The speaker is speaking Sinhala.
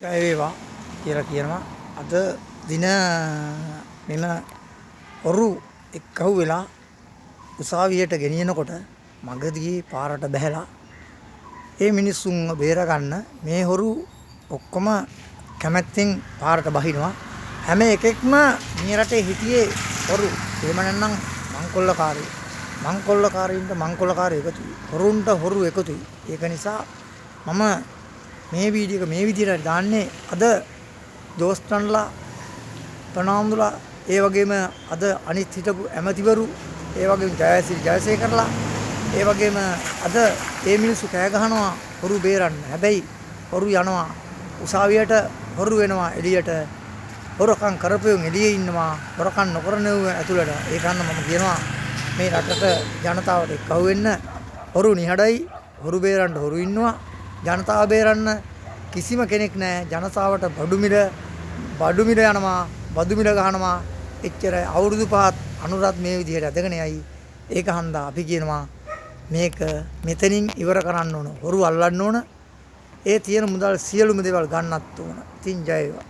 ජය වේවා කියලා කියනවා. අද දින මෙම හොරු එක්කහුව වෙලා උසාවියට ගෙනියනකොට මගදී පාරට බැහැලා ඒ මිනිස්සුන්ව බේරගන්න මේ හොරු ඔක්කොම කැමැත්තෙන් පාරට බහිනවා. හැම එකෙක්ම මේ රටේ හිටියේ හොරු. එහෙම නැත්නම් මංකොල්ලකාරයෝ. මංකොල්ලකාරීන්ට මංකොල්ලකාරයෝ එකතුයි. හොරුන්ට හොරු එකතුයි. ඒක නිසා මම මේ වීඩියෝ එක මේ විදිහට දාන්නේ අද දෝස්තන්ලා ප්‍රනාන්දුලා ඒ වගේම අද අනිත් හිටපු ඇමතිවරු ඒ වගේම ජයසේකරලා ඒ වගේම අද මේ මිනිස්සු කෑ ගහනවා හොරු බේරන්න. හැබැයි හොරු යනවා උසාවියට හොරු වෙනවා එළියට හොරකම් කරපෙවුන් එළියේ ඉන්නවා හොරකම් නොකරනව ඇතුළට. ඒක අන්න මම කියනවා මේ රටට ජනතාවට එක්කහුව වෙන්න හොරු නිහඬයි හොරු බේරන්න හොරු ඉන්නවා. ජනතාව බේරන්න කිසිම කෙනෙක් නැහැ. ජනතාවට බඩු මිල යනවා බදු මිල ගහනවා. එච්චරයි අවුරුදු 5ක් අනුරත් මේ විදිහට ඇදගෙන යයි. ඒක හන්දා අපි කියනවා මේක මෙතනින් ඉවර කරන්න ඕන. හොරු අල්ලන්න ඕන. ඒ තියෙන මුදල් සියලුම දේවල් ගන්නත් ඕන. ඉතින් ජය වේවා.